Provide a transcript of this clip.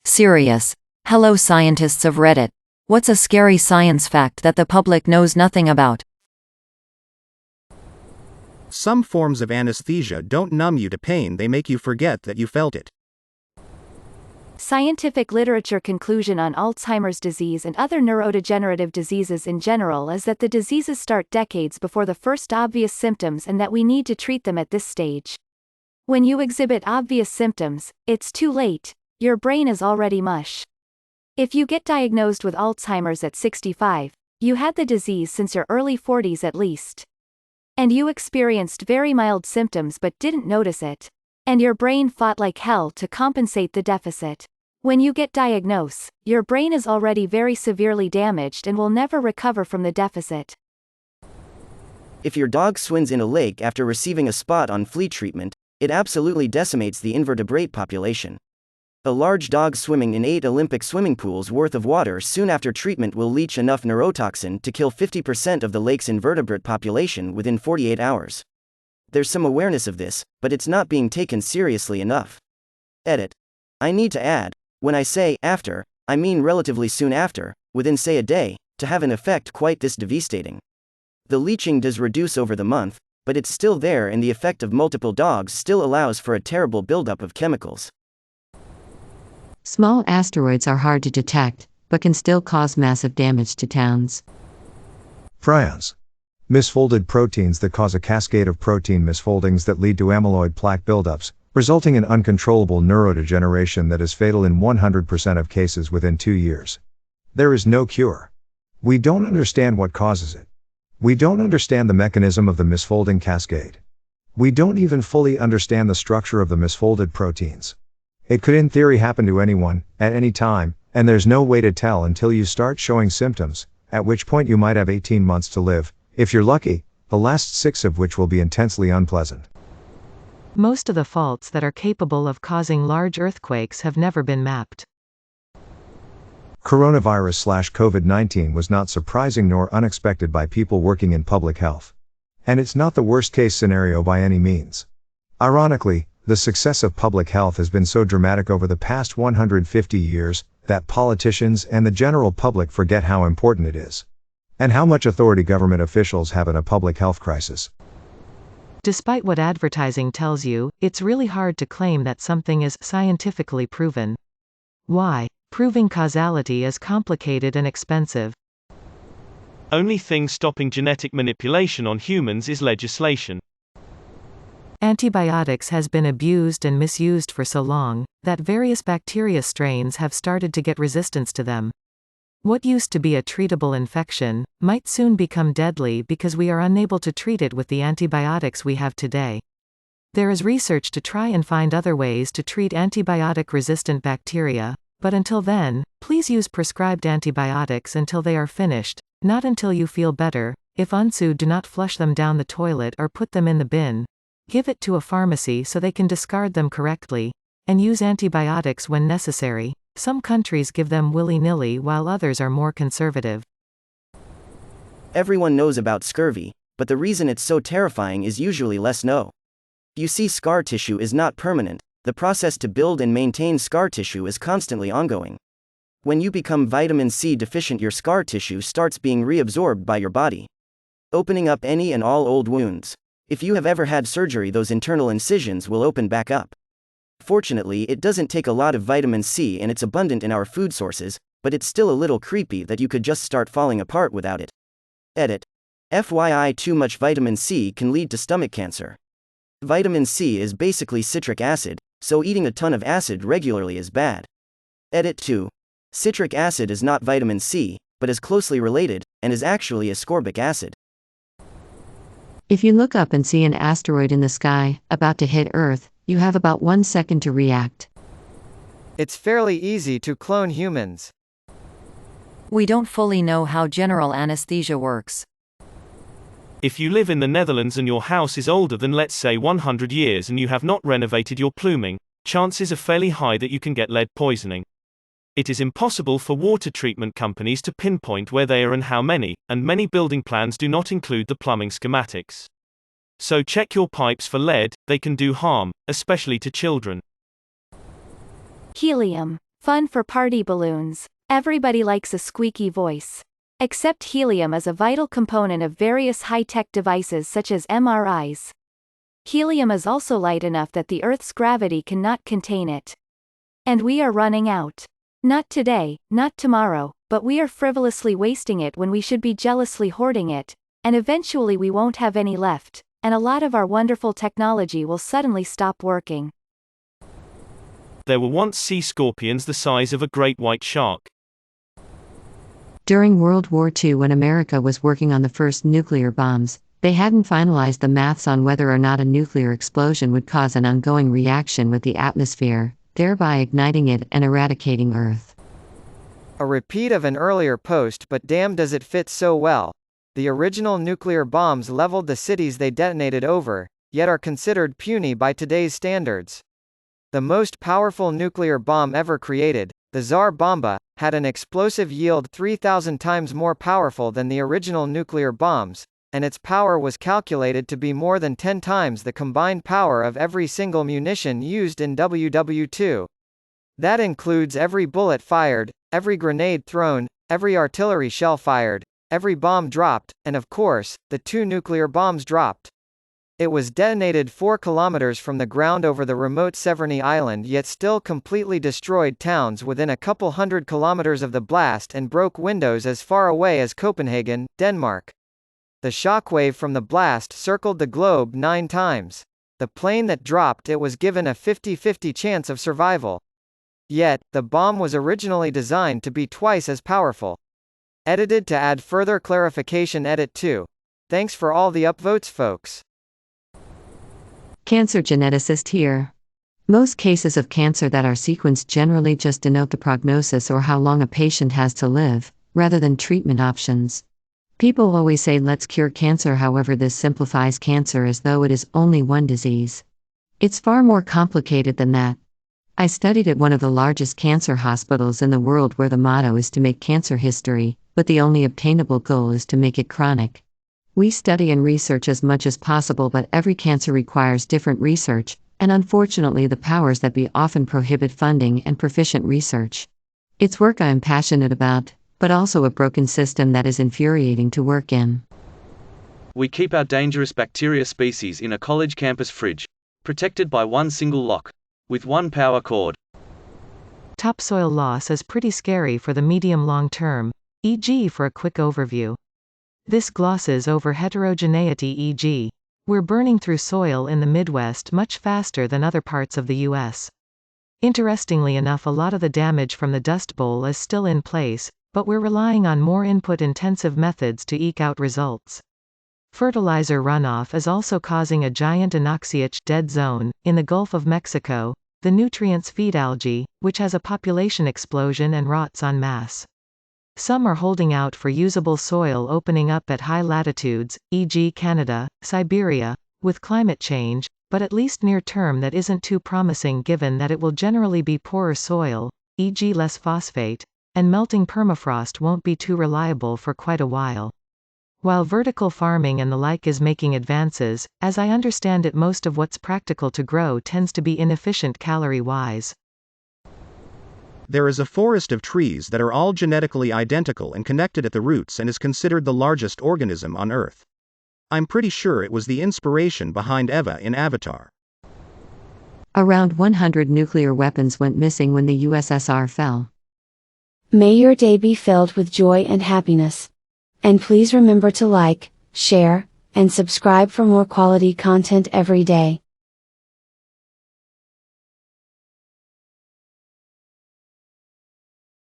Serious. Hello, scientists of Reddit. What's a scary science fact that the public knows nothing about? Some forms of anesthesia don't numb you to pain, they make you forget that you felt it. Scientific literature conclusion on Alzheimer's disease and other neurodegenerative diseases in general is that the diseases start decades before the first obvious symptoms and that we need to treat them at this stage. When you exhibit obvious symptoms, it's too late, your brain is already mush. If you get diagnosed with Alzheimer's at 65, you had the disease since your early 40s at least. And you experienced very mild symptoms but didn't notice it. And your brain fought like hell to compensate the deficit. When you get diagnosed, your brain is already very severely damaged and will never recover from the deficit. If your dog swims in a lake after receiving a spot on flea treatment, it absolutely decimates the invertebrate population. A large dog swimming in 8 Olympic swimming pools worth of water soon after treatment will leach enough neurotoxin to kill 50% of the lake's invertebrate population within 48 hours. There's some awareness of this, but it's not being taken seriously enough. Edit. I need to add, when I say after, I mean relatively soon after, within say a day, to have an effect quite this devastating. The leaching does reduce over the month, but it's still there, and the effect of multiple dogs still allows for a terrible buildup of chemicals. Small asteroids are hard to detect, but can still cause massive damage to towns. Prions. Misfolded proteins that cause a cascade of protein misfoldings that lead to amyloid plaque buildups, resulting in uncontrollable neurodegeneration that is fatal in 100% of cases within 2 years. There is no cure. We don't understand what causes it. We don't understand the mechanism of the misfolding cascade. We don't even fully understand the structure of the misfolded proteins. It could in theory happen to anyone, at any time, and there's no way to tell until you start showing symptoms, at which point you might have 18 months to live, if you're lucky, the last 6 of which will be intensely unpleasant. Most of the faults that are capable of causing large earthquakes have never been mapped. Coronavirus/COVID-19 was not surprising nor unexpected by people working in public health. And it's not the worst-case scenario by any means. Ironically, the success of public health has been so dramatic over the past 150 years, that politicians and the general public forget how important it is. And how much authority government officials have in a public health crisis. Despite what advertising tells you, it's really hard to claim that something is scientifically proven. Why? Proving causality is complicated and expensive. Only thing stopping genetic manipulation on humans is legislation. Antibiotics has been abused and misused for so long, that various bacteria strains have started to get resistance to them. What used to be a treatable infection, might soon become deadly because we are unable to treat it with the antibiotics we have today. There is research to try and find other ways to treat antibiotic-resistant bacteria, but until then, please use prescribed antibiotics until they are finished, not until you feel better. If unsued, do not flush them down the toilet or put them in the bin. Give it to a pharmacy so they can discard them correctly, and use antibiotics when necessary. Some countries give them willy-nilly while others are more conservative. Everyone knows about scurvy, but the reason it's so terrifying is usually less known. You see, scar tissue is not permanent. The process to build and maintain scar tissue is constantly ongoing. When you become vitamin C deficient, your scar tissue starts being reabsorbed by your body, opening up any and all old wounds. If you have ever had surgery, those internal incisions will open back up. Fortunately, it doesn't take a lot of vitamin C and it's abundant in our food sources, but it's still a little creepy that you could just start falling apart without it. Edit. FYI, too much vitamin C can lead to stomach cancer. Vitamin C is basically citric acid, so eating a ton of acid regularly is bad. Edit 2. Citric acid is not vitamin C, but is closely related, and is actually ascorbic acid. If you look up and see an asteroid in the sky, about to hit Earth, you have about 1 second to react. It's fairly easy to clone humans. We don't fully know how general anesthesia works. If you live in the Netherlands and your house is older than, let's say, 100 years and you have not renovated your plumbing, chances are fairly high that you can get lead poisoning. It is impossible for water treatment companies to pinpoint where they are and how many, and many building plans do not include the plumbing schematics. So check your pipes for lead, they can do harm, especially to children. Helium. Fun for party balloons. Everybody likes a squeaky voice. Except helium is a vital component of various high-tech devices such as MRIs. Helium is also light enough that the Earth's gravity cannot contain it. And we are running out. Not today, not tomorrow, but we are frivolously wasting it when we should be jealously hoarding it, and eventually we won't have any left, and a lot of our wonderful technology will suddenly stop working. There were once sea scorpions the size of a great white shark. During World War II, when America was working on the first nuclear bombs, they hadn't finalized the maths on whether or not a nuclear explosion would cause an ongoing reaction with the atmosphere, thereby igniting it and eradicating Earth. A repeat of an earlier post, but damn does it fit so well. The original nuclear bombs leveled the cities they detonated over, yet are considered puny by today's standards. The most powerful nuclear bomb ever created, the Tsar Bomba, had an explosive yield 3,000 times more powerful than the original nuclear bombs, and its power was calculated to be more than 10 times the combined power of every single munition used in WW2. That includes every bullet fired, every grenade thrown, every artillery shell fired, every bomb dropped, and of course, the 2 nuclear bombs dropped. It was detonated 4 kilometers from the ground over the remote Severny Island, yet still completely destroyed towns within a couple hundred kilometers of the blast and broke windows as far away as Copenhagen, Denmark. The shockwave from the blast circled the globe 9 times. The plane that dropped it was given a 50-50 chance of survival. Yet, the bomb was originally designed to be twice as powerful. Edited to add further clarification. Edit 2. Thanks for all the upvotes, folks. Cancer geneticist here. Most cases of cancer that are sequenced generally just denote the prognosis or how long a patient has to live, rather than treatment options. People always say let's cure cancer, however, this simplifies cancer as though it is only one disease. It's far more complicated than that. I studied at one of the largest cancer hospitals in the world where the motto is to make cancer history, but the only obtainable goal is to make it chronic. We study and research as much as possible, but every cancer requires different research, and unfortunately the powers that be often prohibit funding and proficient research. It's work I am passionate about, but also a broken system that is infuriating to work in. We keep our dangerous bacteria species in a college campus fridge, protected by one single lock, with one power cord. Topsoil loss is pretty scary for the medium-long term, e.g. for a quick overview. This glosses over heterogeneity, e.g. we're burning through soil in the Midwest much faster than other parts of the U.S. Interestingly enough, a lot of the damage from the Dust Bowl is still in place, but we're relying on more input-intensive methods to eke out results. Fertilizer runoff is also causing a giant anoxious dead zone in the Gulf of Mexico. The nutrients feed algae, which has a population explosion and rots en masse. Some are holding out for usable soil opening up at high latitudes, e.g. Canada, Siberia, with climate change, but at least near term that isn't too promising given that it will generally be poorer soil, e.g. less phosphate, and melting permafrost won't be too reliable for quite a while. While vertical farming and the like is making advances, as I understand it, most of what's practical to grow tends to be inefficient calorie-wise. There is a forest of trees that are all genetically identical and connected at the roots and is considered the largest organism on Earth. I'm pretty sure it was the inspiration behind Eva in Avatar. Around 100 nuclear weapons went missing when the USSR fell. May your day be filled with joy and happiness. And please remember to like, share, and subscribe for more quality content every day.